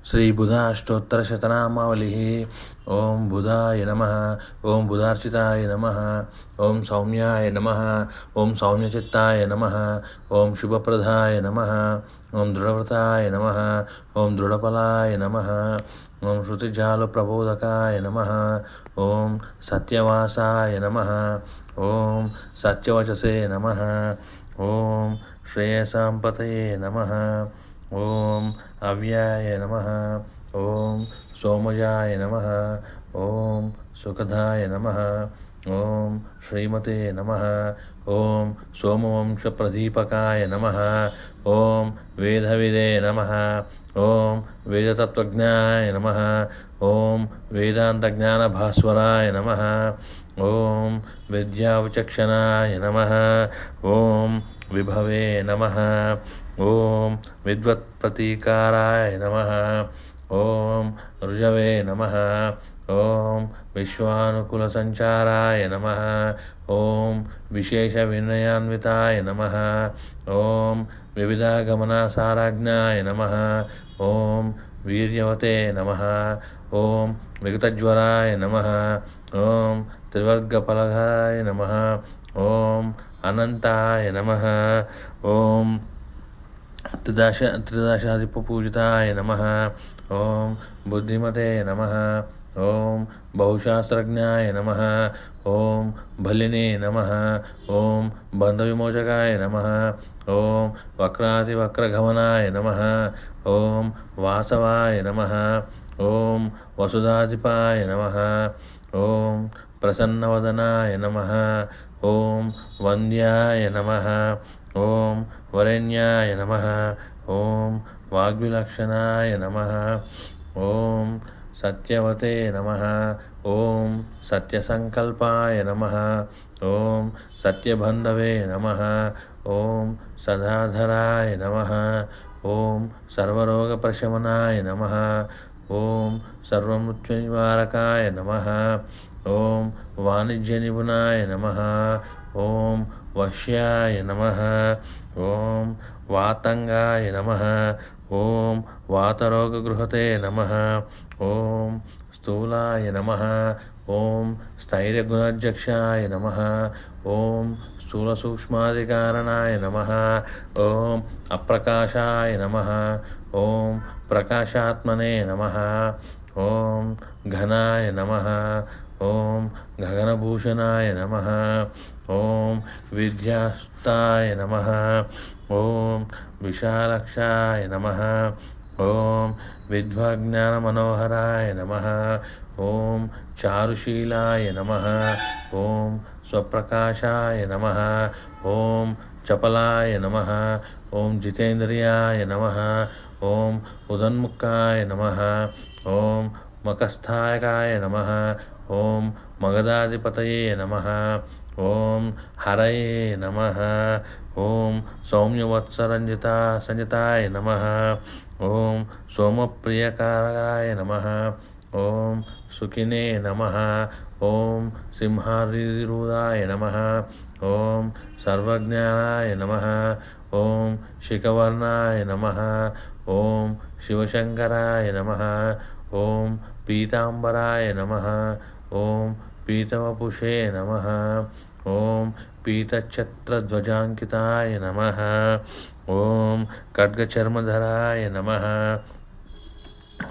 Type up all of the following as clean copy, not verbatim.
श्री बुधाष्टोत्तर शतनामावलिः। ओं बुधाय नमः। ओं बुधार्चिताय नमः। ओं सौम्याय नमः। ओं सौम्यचित्ताय नमः। ओं शुभप्रदाय नमः। ओं दृढव्रताय नमः। ओं दृढफलाय नमः। ओं श्रुतिजालप्रबोधकाय नमः। ओं सत्यवासाय नमः। ओं सत्यवचसे नमः। ओं श्रेयसाम्पतये नमः। ओं अव्याय नमः। ओं सोमयाय नमः। ओं सुखदाय नमः। ओं श्रीमते नमः। ओं सोमवंशप्रदीपकाय नमः। ओं वेदविदे नमः। ओं वेदतत्त्वज्ञाय नमः। ओं वेदान्तज्ञानभास्वराय नमः। ओं विद्याविचक्षणाय नमः। ओं विभवे नमः। ओं विद्वत्प्रतीकाराय नमः। ओं ऋजवे नमः। ओं विश्वानुकुलसञ्चाराय नमः। ओं विशेषविनयान्विताय नमः। ओं विविधागमनासाराज्ञाय नमः। ओं वीर्यवते नमः। ओं विगतज्वराय नमः। ओं त्रिवर्गफलगाय नमः। ओं अनन्ताय नमः। ओं त्रिदशाधिपपूजिताय नमः। ओं बुद्धिमते नमः। ओं बहुशास्त्रज्ञाय नमः। ओं भलिने नमः। ओं बन्धविमोचकाय नमः। ओं वक्रातिवक्रगमनाय नमः। ओं वासवाय नमः। ओं वसुधाधिपाय नमः। ओं प्रसन्नवदनाय नमः। ओं वन्द्याय नमः। ओं वरेण्याय नमः। ओं वाग्विलक्षणाय नमः। ओं सत्यवते नमः। ओं सत्यसङ्कल्पाय नमः। ओं सत्यबन्धवे नमः। ओं सदाधराय नमः। ओं सर्वरोगप्रशमनाय नमः। ओं सर्वमृत्युनिवारकाय नमः। ओं वाणिज्यनिपुणाय नमः। ओं वश्याय नमः। ओं वातङ्गाय नमः। ओं वातरोगगृहते नमः। ओं स्थूलाय नमः। ओं स्थैर्यगुणाध्यक्षाय नमः। ओं स्थूलसूक्ष्मादिकारणाय नमः। ओं अप्रकाशाय नमः। ओं प्रकाशात्मने नमः। ओं घनाय नमः। ओं गगनभूषणाय नमः। ओं विद्यास्ताय नमः। ओं विशालक्षाय नमः। ओं विद्वाज्ञानमनोहराय नमः। ओं चारुशीलाय नमः। ओं स्वप्रकाशाय नमः। ओं चपलाय नमः। ओं जितेन्द्रियाय नमः। ओं उदन्मुखाय नमः। ओं मकस्थायकाय नमः। ओं मगधाधिपतये नमः। ओं हरये नमः। ओं संयताय नमः। ओं सोमप्रियकाराय नमः। ओं सुखिने नमः। ओं सिंहादिरूढाय नमः। ओं सर्वज्ञानाय नमः। ओं शिखवर्णाय नमः। ओं शिवशङ्कराय नमः। ओं पीताम्बराय नमः। ओं पीतवपुषे नमः। ओं पीतच्छत्रध्वजाङ्किताय नमः। ओं खड्गचर्मधराय नमः।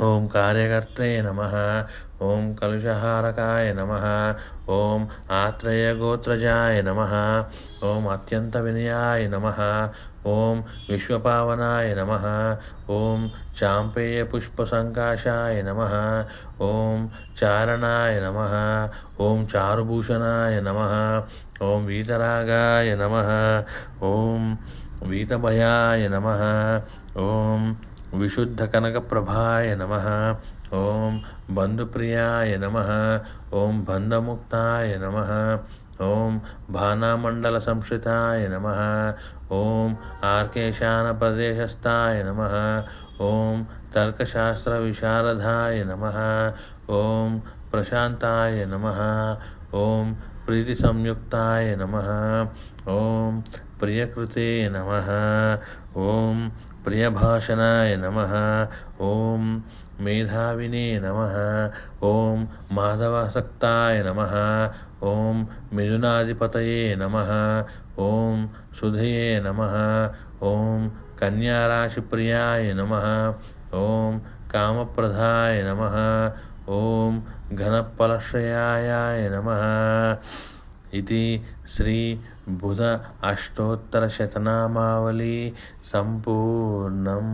ओं कार्यकर्त्रे नमः। ओं कलुषहारकाय नमः। ओं आत्रेयगोत्रजाय नमः। ओं अत्यन्तविनयाय नमः। ओं विश्वपावनाय नमः। ओं चाम्पेयपुष्पसङ्काशाय नमः। ओं चारणाय नमः। ओं चारुभूषणाय नमः। ओं वीतरागाय नमः। ओं वीतभयाय नमः। ओं विशुद्धकनकप्रभाय नमः। ओं बन्धुप्रियाय नमः। ओं बन्धमुक्ताय नमः। ओं भानामण्डलसंश्रिताय नमः। ओं आर्केशानप्रदेशस्थाय नमः। ओं तर्कशास्त्रविशारदाय नमः। ओं प्रशान्ताय नमः। ओं ప్రీతిసంయుక్తాయ నమః. ఓం ప్రియకృతే నమః. ఓం ప్రియభాషణాయ నమః. ఓం మేధావినే నమః. ఓం మాధవాసక్తాయ నమః. ఓం మిథునాధిపతయే నమః. ఓం సుధయే నమః. ఓం కన్యారాశిప్రియాయ నమః. ఓం కామప్రదాయ నమః. ఓం ఘనఫలశ్రయాయ నమః. ఇది శ్రీ బుధ అష్టోత్తర శతనామావళి సంపూర్ణం.